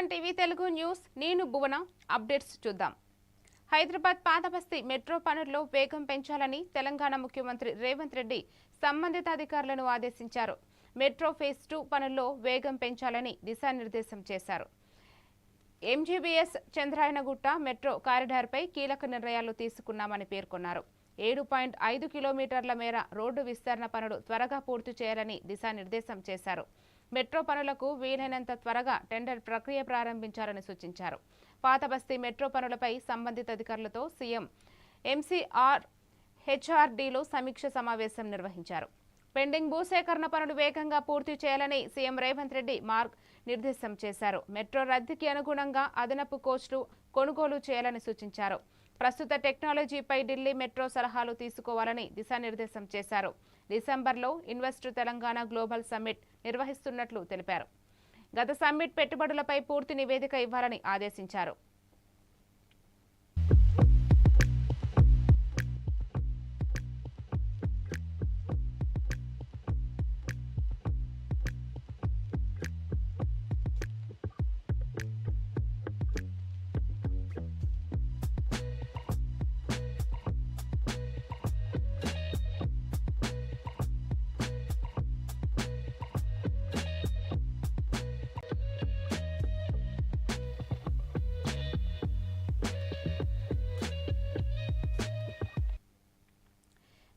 One TV Telugu news నేను భువన updates చూద్దాం. హైదరాబాద్ పాతబస్తీ metro పనుల్లో వేగం పెంచాలని తెలంగాణ ముఖ్యమంత్రి రేవంత్ రెడ్డి సంబంధిత అధికారులను ఆదేశించారు. మెట్రో ఫేజ్ 2 పనుల్లో వేగం పెంచాలని దిశానిర్దేశం చేశారు. ఎంజీబీఎస్ చంద్రాయనగుట్ట మెట్రో కారిడార్పై కీలక నిర్ణయాలు తీసుకున్నామని పేర్కొన్నారు. 7.5 కిలోమీటర్ల మేర రోడ్డు విస్తరణ పనులు త్వరగా పూర్తి చేయాలని దిశానిర్దేశం చేశారు. మెట్రో పనులకు వీలైనంత త్వరగా టెండర్ ప్రక్రియ ప్రారంభించాలని సూచించారు. పాతబస్తీ మెట్రో పనులపై సంబంధిత అధికారులతో సీఎం ఎంసీఆర్ హెచ్ఆర్డీలో సమీక్ష సమావేశం నిర్వహించారు. పెండింగ్ భూసేకరణ పనులు వేగంగా పూర్తి చేయాలని సీఎం రేవంత్ రెడ్డి నిర్దేశం చేశారు. మెట్రో రద్దీకి అనుగుణంగా అదనపు కోచ్లు కొనుగోలు చేయాలని సూచించారు. ప్రస్తుత టెక్నాలజీపై ఢిల్లీ మెట్రో సలహాలు తీసుకోవాలని దిశానిర్దేశం చేశారు. డిసెంబర్లో ఇన్వెస్ట్ తెలంగాణ గ్లోబల్ సమ్మిట్ నిర్వహిస్తున్నట్లు తెలిపారు. గత సమ్మిట్ పెట్టుబడులపై పూర్తి నివేదిక ఇవ్వాలని ఆదేశించారు.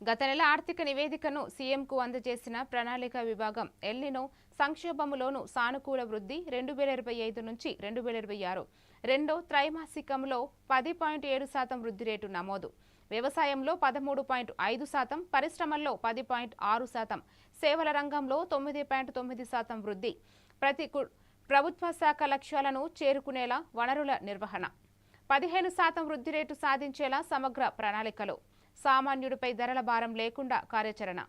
గత నెల ఆర్థిక నివేదికను సీఎంకు అందజేసిన ప్రణాళిక విభాగం ఎల్నినో సంక్షోభంలోనూ సానుకూల వృద్ధి 2025 నుంచి 2026 రెండో త్రైమాసికంలో 10.7% వృద్ధి రేటు నమోదు. వ్యవసాయంలో 13.5%, పరిశ్రమల్లో 10.6%, సేవల రంగంలో 9.9% వృద్ధి. ప్రభుత్వ శాఖ లక్ష్యాలను చేరుకునేలా వనరుల నిర్వహణ 15% వృద్ధి రేటు సాధించేలా సమగ్ర ప్రణాళికలు. సామాన్యుడిపై ధరల భారం లేకుండా కార్యాచరణ.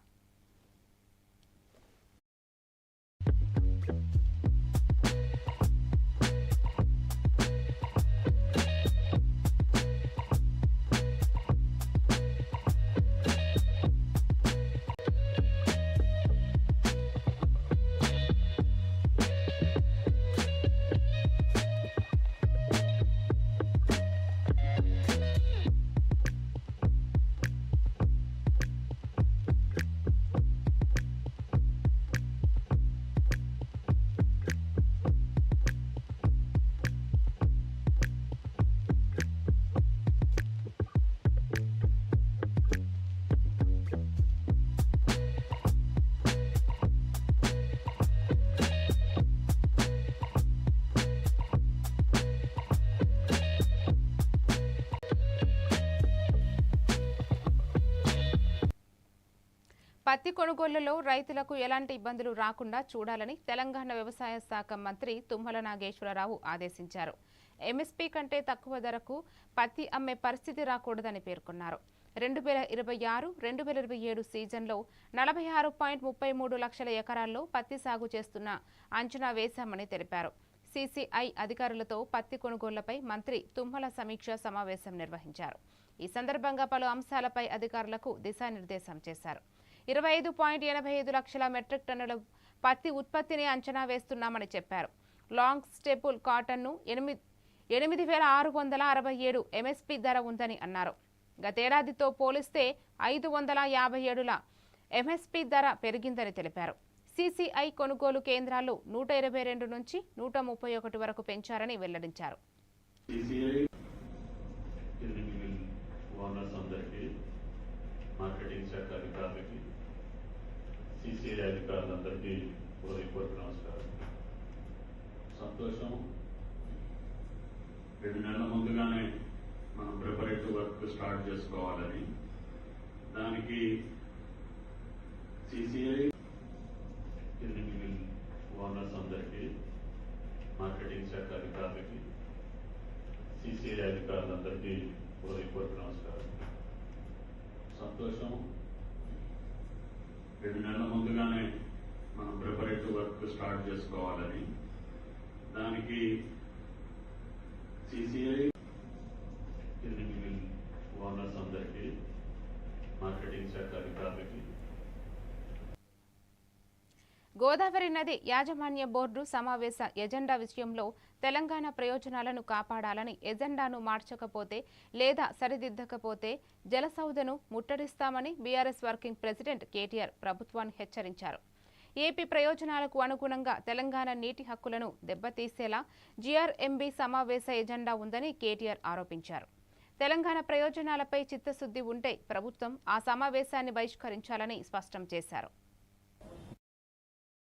పత్తి కొనుగోళ్లలో రైతులకు ఎలాంటి ఇబ్బందులు రాకుండా చూడాలని తెలంగాణ వ్యవసాయ శాఖ మంత్రి తుమ్మల నాగేశ్వరరావు ఆదేశించారు. ఎంఎస్పీ కంటే తక్కువ ధరకు పత్తి అమ్మే పరిస్థితి రాకూడదని పేర్కొన్నారు. 2026-2027 సీజన్లో 46.33 లక్షల ఎకరాల్లో పత్తి సాగు చేస్తున్న అంచనా వేశామని తెలిపారు. సీసీఐ అధికారులతో పత్తి కొనుగోళ్లపై మంత్రి తుమ్మల సమీక్ష సమావేశం నిర్వహించారు. ఈ సందర్భంగా పలు అంశాలపై అధికారులకు దిశానిర్దేశం చేశారు. 25.85 లక్షల మెట్రిక్ టన్నుల పత్తి ఉత్పత్తిని అంచనా వేస్తున్నామని చెప్పారు. లాంగ్ స్టేపుల్ కాటన్ను 8,667 ఎంఎస్పీ ధర ఉందని అన్నారు. గతేడాదితో పోలిస్తే 557ల ఎంఎస్పీ ధర పెరిగిందని తెలిపారు. సీసీఐ కొనుగోలు కేంద్రాలు 122 నుంచి 131 వరకు పెంచారని వెల్లడించారు. మార్కెటింగ్ శాఖ అధికారులకి, సీసీఐ అధికారులందరికీ హృదయపూర్వక నమస్కారం. సంతోషం, 2 నెలల ముందుగానే మనం ప్రిపరేటివ్ వర్క్ స్టార్ట్ చేసుకోవాలని, దానికి సీసీఐ ఓనర్స్ అందరికీ, మార్కెటింగ్ శాఖ అధికారులకి, సీసీఐ అధికారులందరికీ హృదయపూర్వక నమస్కారం. సంతోషం, 2 నెలల ముందుగానే మనం ప్రిపరేటివ్ వర్క్ స్టార్ట్ చేసుకోవాలని, దానికి సీసీఐ ఓనర్స్ అందరికీ, మార్కెటింగ్ శాఖ అధికారులకి. గోదావరి నది యాజమాన్య బోర్డు సమావేశ ఎజెండా విషయంలో తెలంగాణ ప్రయోజనాలను కాపాడాలని ఎజెండాను మార్చకపోతే లేదా సరిదిద్దకపోతే జలసౌధను ముట్టడిస్తామని బీఆర్ఎస్ వర్కింగ్ ప్రెసిడెంట్ కేటీఆర్ ప్రభుత్వాన్ని హెచ్చరించారు. ఏపీ ప్రయోజనాలకు అనుగుణంగా తెలంగాణ నీటి హక్కులను దెబ్బతీసేలా జీఆర్ఎంబీ సమావేశ ఎజెండా ఉందని కేటీఆర్ ఆరోపించారు. తెలంగాణ ప్రయోజనాలపై చిత్తశుద్ధి ఉంటే ప్రభుత్వం ఆ సమావేశాన్ని బహిష్కరించాలని స్పష్టం చేశారు.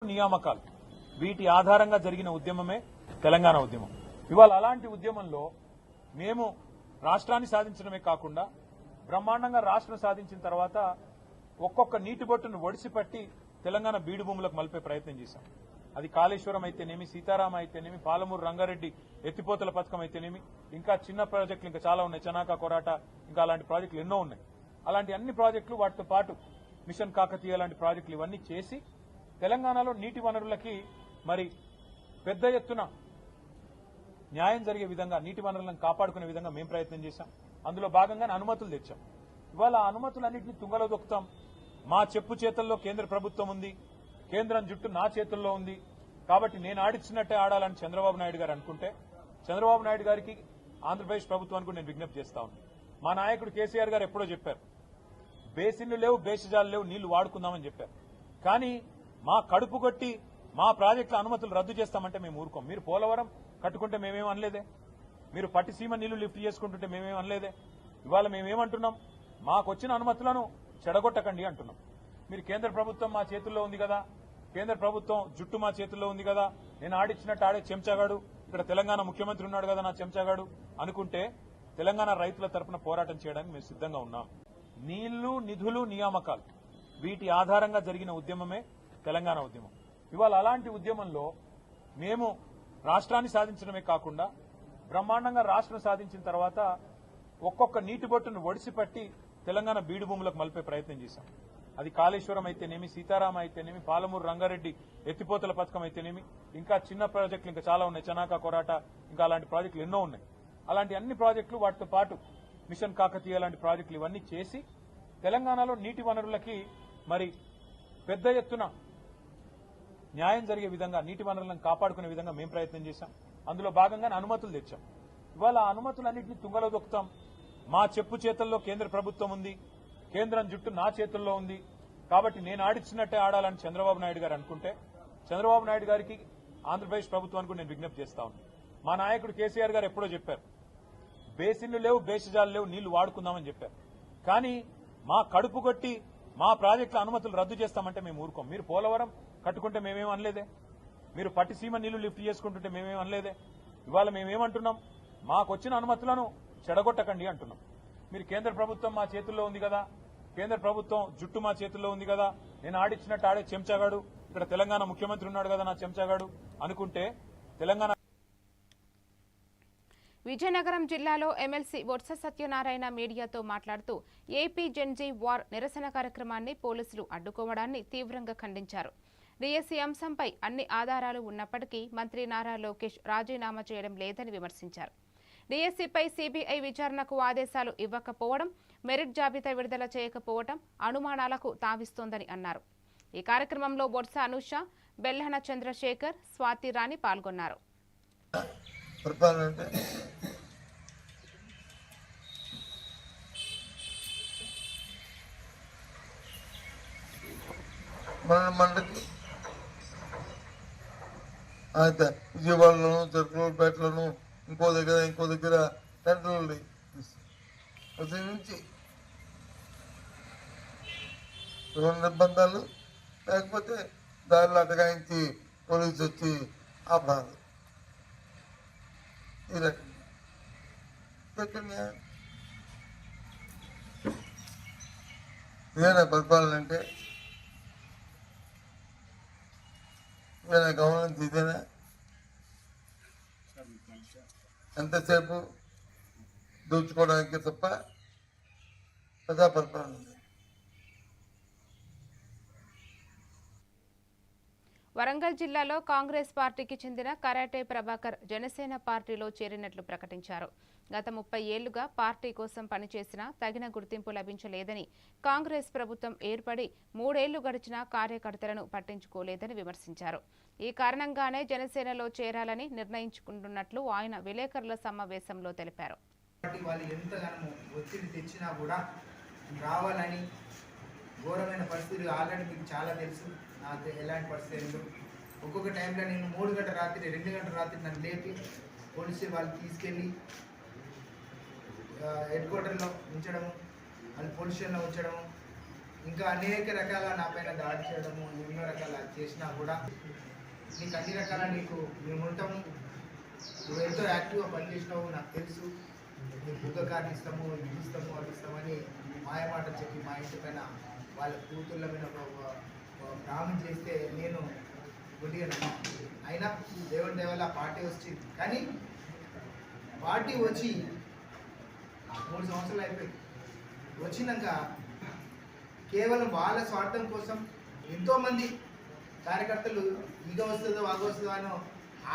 నియామకాలు వీటి ఆధారంగా జరిగిన ఉద్యమమే తెలంగాణ ఉద్యమం. ఇవాళ అలాంటి ఉద్యమంలో మేము రాష్ట్రాన్ని సాధించడమే కాకుండా బ్రహ్మాండంగా రాష్ట్రం సాధించిన తర్వాత ఒక్కొక్క నీటి బొట్టును ఒడిసిపట్టి తెలంగాణ బీడు భూములకు మలిపే ప్రయత్నం చేశాం. అది కాళేశ్వరం అయితేనేమి, సీతారామ అయితేనేమి, పాలమూరు రంగారెడ్డి ఎత్తిపోతల పథకం అయితేనేమి, ఇంకా చిన్న ప్రాజెక్టులు ఇంకా చాలా ఉన్నాయి, చనాక కొరాట, ఇంకా అలాంటి ప్రాజెక్టులు ఎన్నో ఉన్నాయి. అలాంటి అన్ని ప్రాజెక్టులు వాటితో పాటు మిషన్ కాకతీయ లాంటి ప్రాజెక్టులు ఇవన్నీ చేసి తెలంగాణలో నీటి వనరులకి మరి పెద్ద ఎత్తున న్యాయం జరిగే విధంగా, నీటి వనరులను కాపాడుకునే విధంగా మేము ప్రయత్నం చేశాం. అందులో భాగంగానే అనుమతులు తెచ్చాం. ఇవాళ ఆ అనుమతులన్నింటినీ తుంగలో దొక్కుతాం. మా చెప్పు చేతుల్లో కేంద్ర ప్రభుత్వం ఉంది, కేంద్రం జుట్టు నా చేతుల్లో ఉంది, కాబట్టి నేను ఆడిచ్చినట్టే ఆడాలని చంద్రబాబు నాయుడు గారు అనుకుంటే, చంద్రబాబు నాయుడు గారికి ఆంధ్రప్రదేశ్ ప్రభుత్వానికి నేను విజ్ఞప్తి చేస్తా ఉన్నాను. మా నాయకుడు కేసీఆర్ గారు ఎప్పుడో చెప్పారు, బేసిన్లు లేవు, బేసిజాలు లేవు, నీళ్లు వాడుకుందామని చెప్పారు. కానీ మా కడుపు కొట్టి మా ప్రాజెక్టుల అనుమతులు రద్దు చేస్తామంటే మేము ఊరుకోం. మీరు పోలవరం కట్టుకుంటే మేమేం అనలేదే, మీరు పట్టిసీమ నీళ్లు లిఫ్ట్ చేసుకుంటుంటే మేమేం అనలేదే. ఇవాళ మేమేమంటున్నాం, మాకు వచ్చిన అనుమతులను చెడగొట్టకండి అంటున్నాం. మీరు కేంద్ర ప్రభుత్వం మా చేతుల్లో ఉంది కదా, కేంద్ర ప్రభుత్వం జుట్టు మా చేతుల్లో ఉంది కదా, నేను ఆడిచ్చినట్టు ఆడే చెంచాగాడు, ఇక్కడ తెలంగాణ ముఖ్యమంత్రి ఉన్నాడు కదా నా చెంచాగాడు అనుకుంటే తెలంగాణ రైతుల తరపున పోరాటం చేయడానికి మేము సిద్ధంగా ఉన్నాం. నీళ్లు, నిధులు, నియామకాలు వీటి ఆధారంగా జరిగిన ఉద్యమమే తెలంగాణ ఉద్యమం. ఇవాళ అలాంటి ఉద్యమంలో మేము రాష్ట్రాన్ని సాధించడమే కాకుండా బ్రహ్మాండంగా రాష్ట్రం సాధించిన తర్వాత ఒక్కొక్క నీటి బొట్టును ఒడిసిపట్టి తెలంగాణ బీడు భూములకు మలిపే ప్రయత్నం చేశాం. అది కాళేశ్వరం అయితేనేమి, సీతారామ అయితేనేమి, పాలమూరు రంగారెడ్డి ఎత్తిపోతల పథకం అయితేనేమి, ఇంకా చిన్న ప్రాజెక్టులు ఇంకా చాలా ఉన్నాయి, చనాక కొరాట, ఇంకా అలాంటి ప్రాజెక్టులు ఎన్నో ఉన్నాయి. అలాంటి అన్ని ప్రాజెక్టులు వాటితో పాటు మిషన్ కాకతీయ లాంటి ప్రాజెక్టులు ఇవన్నీ చేసి తెలంగాణలో నీటి వనరులకి మరి పెద్ద ఎత్తున న్యాయం జరిగే విధంగా, నీటి వనరులను కాపాడుకునే విధంగా మేము ప్రయత్నం చేశాం. అందులో భాగంగానే అనుమతులు తెచ్చాం. ఇవాళ ఆ అనుమతులన్నింటినీ తుంగలో దొక్కుతాం. మా చెప్పు చేతుల్లో కేంద్ర ప్రభుత్వం ఉంది, కేంద్రం జుట్టు నా చేతుల్లో ఉంది, కాబట్టి నేను ఆడిచ్చినట్టే ఆడాలని చంద్రబాబు నాయుడు గారు అనుకుంటే, చంద్రబాబు నాయుడు గారికి ఆంధ్రప్రదేశ్ ప్రభుత్వానికి నేను విజ్ఞప్తి చేస్తా ఉన్నాను. మా నాయకుడు కేసీఆర్ గారు ఎప్పుడో చెప్పారు, బేసిన్లు లేవు, బేసిజాలు లేవు, నీళ్లు వాడుకుందామని చెప్పారు. కానీ మా కడుపు కొట్టి మా ప్రాజెక్టుల అనుమతులు రద్దు చేస్తామంటే మేము ఊరుకోం. మీరు పోలవరం కట్టుకుంటే మేమేం అనలేదే, మీరు పట్టిసీమ నీళ్లు లిఫ్ట్ చేసుకుంటుంటే మేమేం అనలేదే. ఇవాళ మేమేమంటున్నాం, మాకు వచ్చిన అనుమతులను చెడగొట్టకండి అంటున్నాం. మీరు కేంద్ర ప్రభుత్వం మా చేతుల్లో ఉంది కదా, కేంద్ర ప్రభుత్వం జుట్టు మా చేతుల్లో ఉంది కదా, నేను ఆడిచ్చినట్టు ఆడే చెంచాగాడు, ఇక్కడ తెలంగాణ ముఖ్యమంత్రి ఉన్నాడు కదా నా చెంచాగాడు అనుకుంటే తెలంగాణ. విజయనగరం జిల్లాలో ఎమ్మెల్సీ బొత్స సత్యనారాయణ మీడియాతో మాట్లాడుతూ ఏపీ జెన్జీ వార్ నిరసన కార్యక్రమాన్ని పోలీసులు అడ్డుకోవడాన్ని తీవ్రంగా ఖండించారు. డిఎస్సీ అంశంపై అన్ని ఆధారాలు ఉన్నప్పటికీ మంత్రి నారా లోకేష్ రాజీనామా చేయడం లేదని విమర్శించారు. డిఎస్సీపై సీబీఐ విచారణకు ఆదేశాలు ఇవ్వకపోవడం, మెరిట్ జాబితా విడుదల చేయకపోవడం అనుమానాలకు తావిస్తోందని అన్నారు. ఈ కార్యక్రమంలో బొత్స అనూష, బెల్లహన చంద్రశేఖర్, స్వాతి రాణి పాల్గొన్నారు. విజయవాడలోను, చెరుకులపేటలోను, ఇంకో దగ్గర టెంటర్లు నుంచి రెండు నిర్బంధాలు, లేకపోతే దారిలో అటగాయించి పోలీసు వచ్చి ఆపడాలి. ఈ రకంగా ఇదేనా పరిపాలన అంటే? ఇదేనా గవర్నెన్స్? ఇదేనా ఎంతసేపు దోచుకోవడానికి తప్ప ప్రజా పరిపాలన? వరంగల్ జిల్లాలో కాంగ్రెస్ పార్టీకి చెందిన కరాటే ప్రభాకర్ జనసేన పార్టీలో చేరినట్లు ప్రకటించారు. గత 30 ఏళ్లుగా పార్టీ కోసం పనిచేసినా తగిన గుర్తింపు లభించలేదని, కాంగ్రెస్ ప్రభుత్వం ఏర్పడి 3 ఏళ్లు గడిచినా కార్యకర్తలను పట్టించుకోలేదని విమర్శించారు. ఈ కారణంగానే జనసేనలో చేరాలని నిర్ణయించుకుంటున్నట్లు ఆయన విలేకరుల సమావేశంలో తెలిపారు. వాళ్ళు ఎంతగానో ఒత్తిడి తెచ్చినా కూడా రావాలని ఘోరమైన పరిస్థితులు ఆల్రెడీ మీకు చాలా తెలుసు. నాకు ఎలాంటి పరిస్థితులు ఒక్కొక్క టైంలో నేను 3 గంటల రాత్రి 2 గంటల రాత్రి నన్ను లేపి పోలీసు వాళ్ళు తీసుకెళ్ళి హెడ్ క్వార్టర్లో ఉంచడము, వాళ్ళు పోలీస్ స్టేషన్లో ఉంచడము, ఇంకా అనేక రకాల నా పైన దాడి చేయడము, ఎన్నో రకాల చేసినా కూడా నీకు అన్ని రకాల మేము ఉంటాము, నువ్వు ఎంతో యాక్టివ్గా పనిచేసినావు నాకు తెలుసు, నీకు బుగ్గ కార్డు ఇస్తాము, ఇది ఇస్తాము, అది ఇస్తామని మాయమాటలు చెప్పి మా ఇంటి పైన వాళ్ళ కూతుళ్ళ మీద ప్రామిస్ చేస్తే నేను కొద్దిగా అయినా దేవుడి దేవల్ల పార్టీ వచ్చింది. కానీ పార్టీ వచ్చి 3 సంవత్సరాలు అయిపోయింది. వచ్చినాక కేవలం వాళ్ళ స్వార్థం కోసం ఎంతోమంది కార్యకర్తలు ఇగ వస్తుందో వాగ వస్తుందో అనో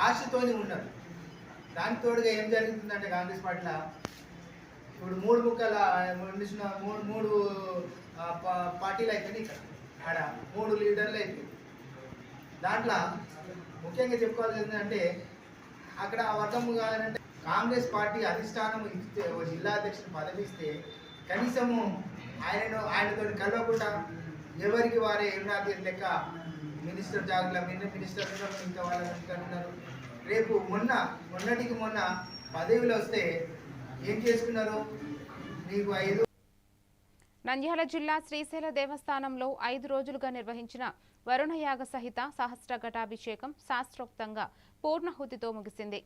ఆశతోని ఉన్నారు. దానికి తోడుగా ఏం జరుగుతుందంటే కాంగ్రెస్ పార్టీలో ఇప్పుడు 3 ముక్కల మూడు పార్టీలు అయిపోయినాయి. ఇక్కడ ఆడ 3 లీడర్లు అయిపోయింది. దాంట్లో ముఖ్యంగా చెప్పుకోవాల్సి ఏంటంటే అక్కడ వర్గం కావాలంటే కాంగ్రెస్ పార్టీ అధిష్టానం ఇస్తే ఒక జిల్లా అధ్యక్షుడు పదవి ఇస్తే కనీసము ఆయనతో కలవకుండా ఎవరికి వారే ఏమన్నా లెక్క మినిస్టర్ జాగ్ల మినిస్టర్ ఇంకా వాళ్ళ ఉన్నారు. రేపు మొన్నటికి మొన్న పదవిలో వస్తే ఏం చేసుకున్నారు? మీకు 5 నంద్యాల జిల్లా శ్రీశైల దేవస్థానంలో 5 రోజులుగా నిర్వహించిన వరుణయాగ సహిత సహస్ర ఘటాభిషేకం శాస్త్రోక్తంగా పూర్ణాహుతితో ముగిసింది.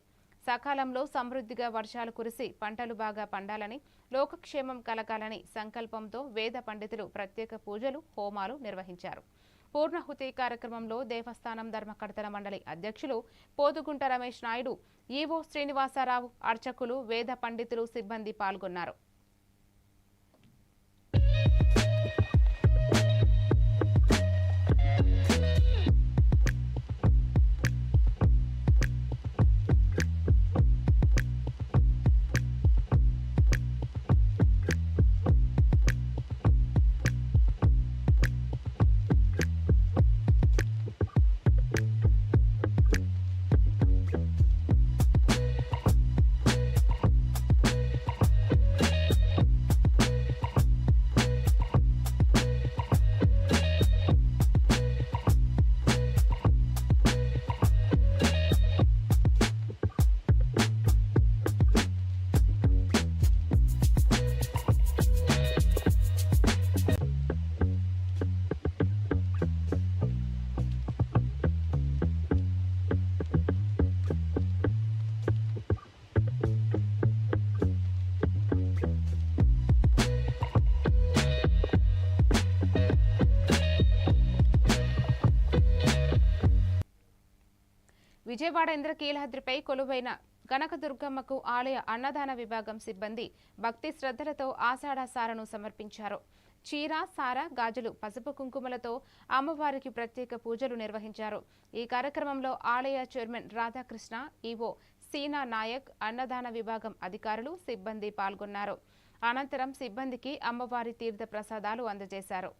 సకాలంలో సమృద్ధిగా వర్షాలు కురిసి పంటలు బాగా పండాలని, లోకక్షేమం కలగాలని సంకల్పంతో వేద పండితులు ప్రత్యేక పూజలు, హోమాలు నిర్వహించారు. పూర్ణాహుతి కార్యక్రమంలో దేవస్థానం ధర్మకర్తల మండలి అధ్యక్షులు పోదుగుంట రమేష్ నాయుడు, ఈవో శ్రీనివాసరావు, అర్చకులు, వేద పండితులు, సిబ్బంది పాల్గొన్నారు. విజయవాడ ఇంద్రకీలాద్రిపై కొలువైన కనకదుర్గమ్మకు ఆలయ అన్నదాన విభాగం సిబ్బంది భక్తి శ్రద్ధలతో ఆషాఢ సారను సమర్పించారు. చీర, సార, గాజులు, పసుపు కుంకుమలతో అమ్మవారికి ప్రత్యేక పూజలు నిర్వహించారు. ఈ కార్యక్రమంలో ఆలయ చైర్మన్ రాధాకృష్ణ, ఈవో సీనా నాయక్, అన్నదాన విభాగం అధికారులు, సిబ్బంది పాల్గొన్నారు. అనంతరం సిబ్బందికి అమ్మవారి తీర్థ ప్రసాదాలు అందజేశారు.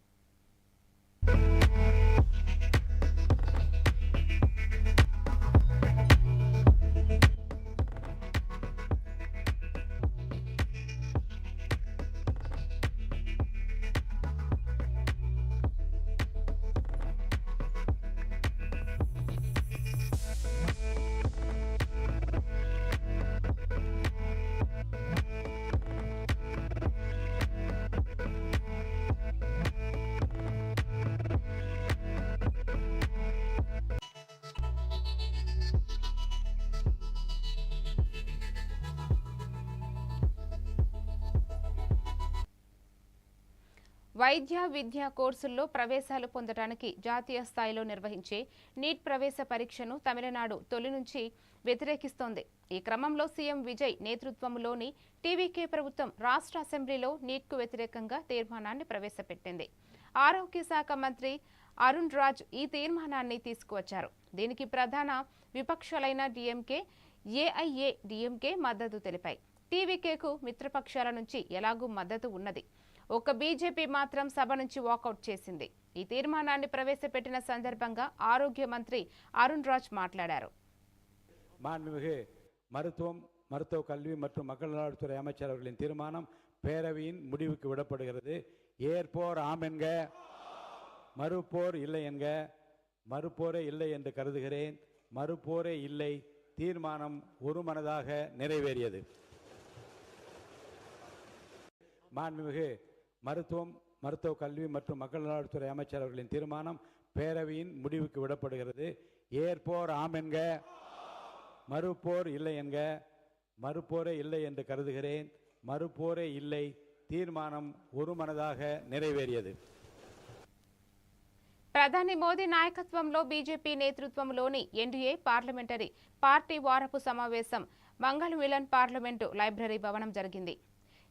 వైద్య విద్యా కోర్సుల్లో ప్రవేశాలు పొందడానికి జాతీయ స్థాయిలో నిర్వహించే నీట్ ప్రవేశ పరీక్షను తమిళనాడు తొలి నుంచి వ్యతిరేకిస్తోంది. ఈ క్రమంలో సీఎం విజయ్ నేతృత్వంలోని టీవీకే ప్రభుత్వం రాష్ట్ర అసెంబ్లీలో నీట్కు వ్యతిరేకంగా తీర్మానాన్ని ప్రవేశపెట్టింది. ఆరోగ్య శాఖ మంత్రి అరుణ్ రాజ్ ఈ తీర్మానాన్ని తీసుకువచ్చారు. దీనికి ప్రధాన విపక్షాలైన డీఎంకే, ఏఐఏడీఎంకే మద్దతు తెలిపాయి. టీవీకేకు మిత్రపక్షాల నుంచి ఎలాగూ మద్దతు ఉన్నది. ఒక్క బీజేపీ మాత్రం సభ నుంచి వాకౌట్ చేసింది. ఈ తీర్మానాన్ని ప్రవేశపెట్టిన సందర్భంగా ఆరోగ్య మంత్రి అరుణ్ రాజ్ మాట్లాడారు. மாண்புமிகு மருத்துவ கல்வி மற்றும் மக்கள் நலத்துறை அமைச்சர் அவர்களின் தீர்மானம் பேரவையின் முடிவுக்கு விடப்படுகிறது. ஏற்போர் ஆம் என்க, மறுப்போர் இல்லை என்க. மறுப்போரே இல்லை என்று கருதுகிறேன். மறுப்போரே இல்லை. தீர்மானம் ஒருமனதாக நிறைவேறியது. மாண்புமிகு மருத்துவ கல்வி மற்றும் மக்கள் நலத்துறை அமைச்சர் அவர்களின் தீர்மானம் பேரவையின் முடிவுக்கு விடப்படுகிறது. ஏற்போர் ஆம் என்க, மறுப்போர் இல்லை என்க. மறுப்போரே இல்லை என்று கருதுகிறேன். மறுப்போரே இல்லை. தீர்மானம் ஒருமனதாக நிறைவேறியது. ప్రధాని మోదీ నాయకత్వంలో బీజేపీ నేతృత్వంలోని ఎన్డీఏ పార్లమెంటరీ పార్టీ వారపు సమావేశం మంగళ మిలన్ పార్లమెంటు లైబ్రరీ భవనం జరిగింది.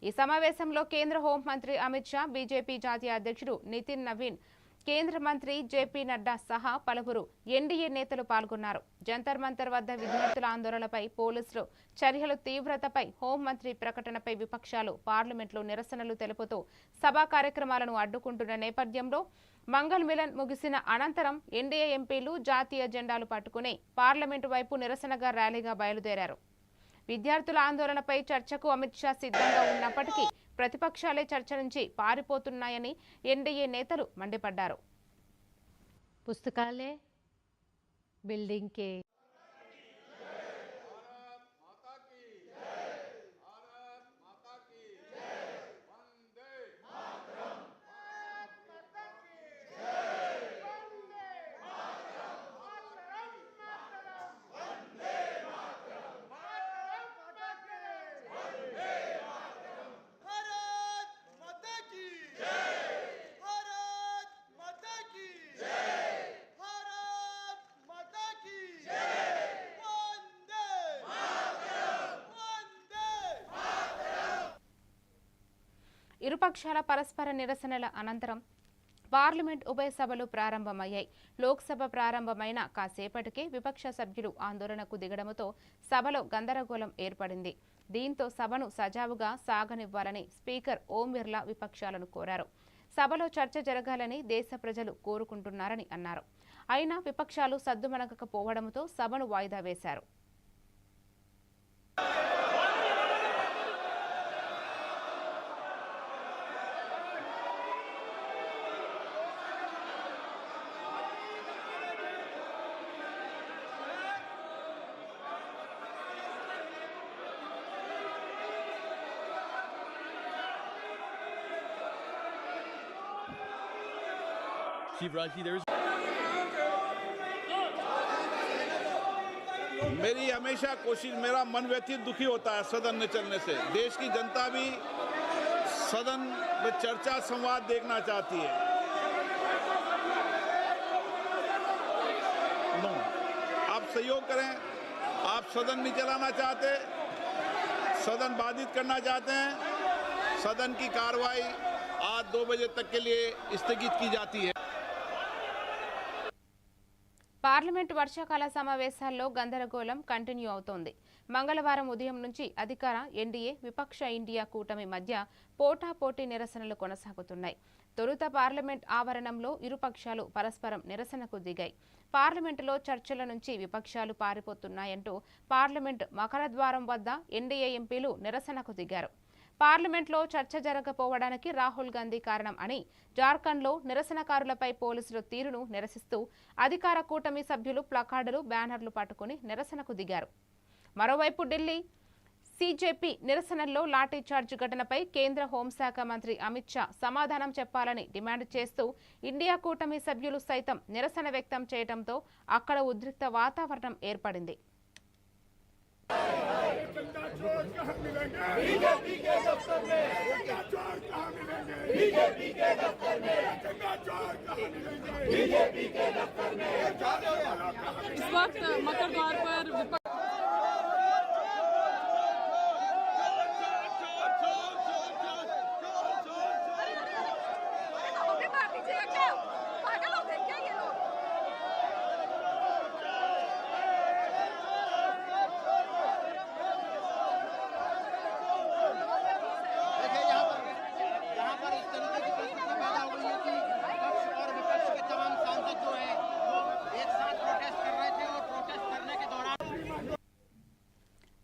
ఈ సమావేశంలో కేంద్ర హోంమంత్రి అమిత్ షా, బీజేపీ జాతీయ అధ్యక్షుడు నితిన్ నవీన్, కేంద్ర మంత్రి జేపీ నడ్డా సహా పలువురు ఎన్డీఏ నేతలు పాల్గొన్నారు. జంతర్ మంతర్ వద్ద విద్యార్థుల ఆందోళనపై పోలీసులు చర్యల తీవ్రతపై హోంమంత్రి ప్రకటనపై విపక్షాలు పార్లమెంట్లో నిరసనలు తెలుపుతూ సభా కార్యక్రమాలను అడ్డుకుంటున్న నేపథ్యంలో మంగళ మిలన్ ముగిసిన అనంతరం ఎన్డీఏ ఎంపీలు జాతీయ జెండాలు పట్టుకుని పార్లమెంటు వైపు నిరసనగా ర్యాలీగా బయలుదేరారు. విద్యార్థుల ఆందోళనపై చర్చకు అమిత్ షా సిద్ధంగా ఉన్నప్పటికీ ప్రతిపక్షాలే చర్చ నుంచి పారిపోతున్నాయని ఎన్డీఏ నేతలు మండిపడ్డారు. पुस्तकालय बिल्डिंग के ఇరుపక్షాల పరస్పర నిరసనల అనంతరం పార్లమెంట్ ఉభయ సభలు ప్రారంభమయ్యాయి. లోక్సభ ప్రారంభమైన కాసేపటికే విపక్ష సభ్యులు ఆందోళనకు దిగడంతో సభలో గందరగోళం ఏర్పడింది. దీంతో సభను సజావుగా సాగనివ్వాలని స్పీకర్ ఓం బిర్లా విపక్షాలను కోరారు. సభలో చర్చ జరగాలని దేశ ప్రజలు కోరుకుంటున్నారని అన్నారు. అయినా విపక్షాలు సద్దుమణగకపోవడంతో సభను వాయిదా వేశారు. शिवराज जी, मेरी हमेशा कोशिश, मेरा मन व्यथित दुखी होता है सदन में चलने से। देश की जनता भी सदन में चर्चा संवाद देखना चाहती है। नो, आप सहयोग करें। आप सदन नहीं चलाना चाहते, सदन बाधित करना चाहते हैं, सदन की कार्रवाई आज 2 बजे तक के लिए स्थगित की जाती है। పార్లమెంటు వర్షాకాల సమావేశాల్లో గందరగోళం కంటిన్యూ అవుతోంది. మంగళవారం ఉదయం నుంచి అధికార ఎన్డీఏ, విపక్ష ఇండియా కూటమి మధ్య పోటాపోటీ నిరసనలు కొనసాగుతున్నాయి. తొలుత పార్లమెంట్ ఆవరణంలో ఇరుపక్షాలు పరస్పరం నిరసనకు దిగాయి. పార్లమెంటులో చర్చల నుంచి విపక్షాలు పారిపోతున్నాయంటూ పార్లమెంటు మకరద్వారం వద్ద ఎన్డీఏ ఎంపీలు నిరసనకు దిగారు. పార్లమెంట్లో చర్చ జరగకపోవడానికి రాహుల్ గాంధీ కారణం అని జార్ఖండ్లో నిరసనకారులపై పోలీసుల తీరును నిరసిస్తూ అధికార కూటమి సభ్యులు ప్లకార్డులు, బ్యానర్లు పట్టుకుని నిరసనకు దిగారు. మరోవైపు ఢిల్లీ సీజేపీ నిరసనల్లో లాఠీచార్జ్ ఘటనపై కేంద్ర హోంశాఖ మంత్రి అమిత్ షా సమాధానం చెప్పాలని డిమాండ్ చేస్తూ ఇండియా కూటమి సభ్యులు సైతం నిరసన వ్యక్తం చేయడంతో అక్కడ ఉద్రిక్త వాతావరణం ఏర్పడింది. इस वक्त मकरद्वार पर पर इस तरीके की परिस्थिति पैदा हो गई है कि पक्ष और विपक्ष के तमाम सांसद जो है वो एक साथ प्रोटेस्ट कर रहे थे और प्रोटेस्ट करने के दौरान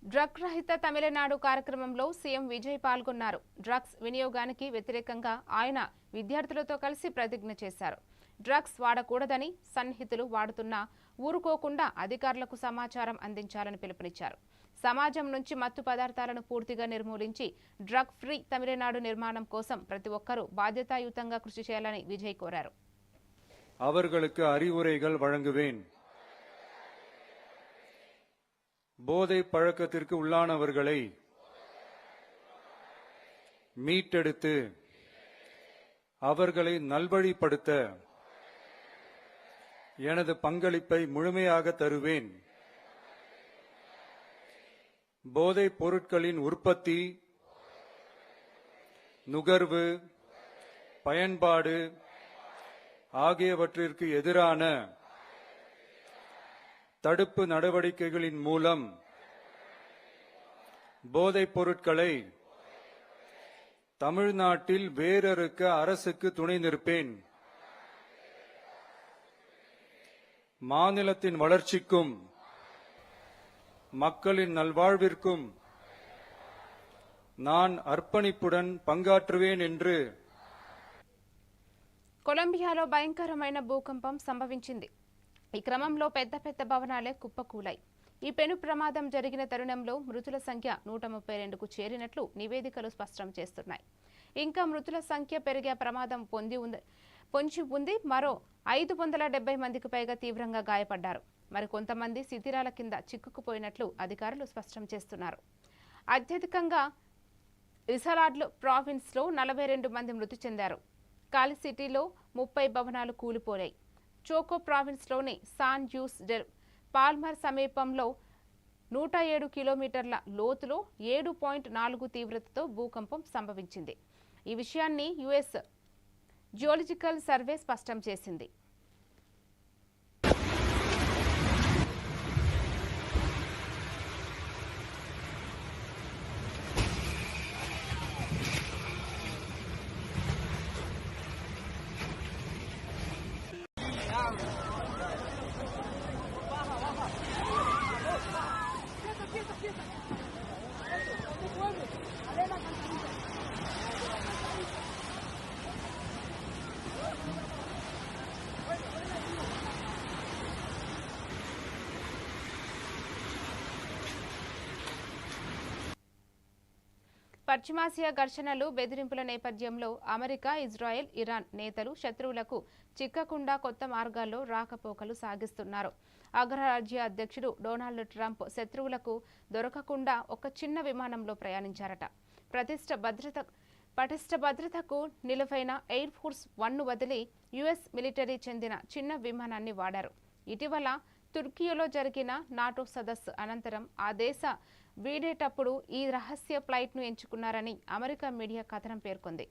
డ్రగ్ రహిత తమిళనాడు కార్యక్రమంలో సీఎం విజయ్ పాల్గొన్నారు. డ్రగ్స్ వినియోగానికి వ్యతిరేకంగా ఆయన విద్యార్థులతో కలిసి ప్రతిజ్ఞ చేశారు. డ్రగ్స్ వాడకూడదని, సన్నిహితులు వాడుతున్నా ఊరుకోకుండా అధికారులకు సమాచారం అందించాలని పిలుపునిచ్చారు. సమాజం నుంచి మత్తు పదార్థాలను పూర్తిగా నిర్మూలించి డ్రగ్ ఫ్రీ తమిళనాడు నిర్మాణం కోసం ప్రతి ఒక్కరూ బాధ్యతాయుతంగా కృషి చేయాలని విజయ్ కోరారు. அவர்களுக்கு அறிவுரைகள் வழங்குவேன். போதை பழக்கத்திற்கு உள்ளானவர்களை மீட்டெடுத்து அவர்களை நல்வழிப்படுத்த எனது பங்களிப்பை முழுமையாக தருவேன். போதைப் பொருட்களின் உற்பத்தி, நுகர்வு, பயன்பாடு ஆகியவற்றிற்கு எதிரான தடுப்பு நடவடிக்கைகளின் மூலம் போதைப் பொருட்களை தமிழ்நாட்டில் வேரறுக்க அரசுக்கு துணை நிற்பேன். மாநிலத்தின் வளர்ச்சிக்கும் மக்களின் நல்வாழ்விற்கும் நான் அர்ப்பணிப்புடன் பங்காற்றுவேன் என்று. కొలంబియాలో భయంకరమైన భూకంపం సంభవించింది. ఈ క్రమంలో పెద్ద పెద్ద భవనాలే కుప్పకూలాయి. ఈ పెను ప్రమాదం జరిగిన తరుణంలో మృతుల సంఖ్య 132కు చేరినట్లు నివేదికలు స్పష్టం చేస్తున్నాయి. ఇంకా మృతుల సంఖ్య పెరిగే ప్రమాదం పొంచి ఉంది. మరో 570 మందికి పైగా తీవ్రంగా గాయపడ్డారు. మరికొంతమంది శిథిరాల కింద చిక్కుకుపోయినట్లు అధికారులు స్పష్టం చేస్తున్నారు. అత్యధికంగా ఇసలాడ్లు ప్రావిన్స్లో 42 మంది మృతి చెందారు. కాలి సిటీలో 30 భవనాలు కూలిపోయాయి. చోకో ప్రావిన్స్లోని సాన్ జ్యూస్ పాల్మర్ సమీపంలో 107 కిలోమీటర్ల లోతులో 7.4 తీవ్రతతో భూకంపం సంభవించింది. ఈ విషయాన్ని యుఎస్ జియోలజికల్ సర్వే స్పష్టం చేసింది. పశ్చిమాసియా ఘర్షణలు, బెదిరింపుల నేపథ్యంలో అమెరికా, ఇజ్రాయెల్, ఇరాన్ నేతలు శత్రువులకు చిక్కకుండా కొత్త మార్గాల్లో రాకపోకలు సాగిస్తున్నారు. అగ్రరాజ్య అధ్యక్షుడు డొనాల్డ్ ట్రంప్ శత్రువులకు దొరకకుండా ఒక చిన్న విమానంలో ప్రయాణించారట. పటిష్ట భద్రతకు నిలువైన ఎయిర్ ఫోర్స్ 1ను వదిలి యుఎస్ మిలిటరీ చెందిన చిన్న విమానాన్ని వాడారు. ఇటీవల తుర్కీలో జరిగిన నాటో సదస్సు అనంతరం ఆ దేశ వీడేటప్పుడు ఈ రహస్య ఫ్లైట్ను ఎంచుకున్నారని అమెరికా మీడియా కథనం పేర్కొంది.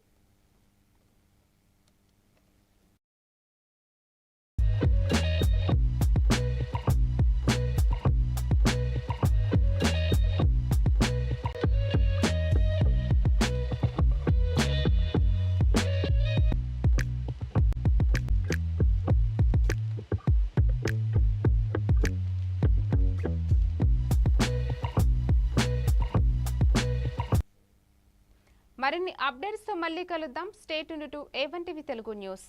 మరిన్ని అప్డేట్స్ తో మళ్ళీ కలుద్దాం. Stay tuned to A1 TV Telugu news.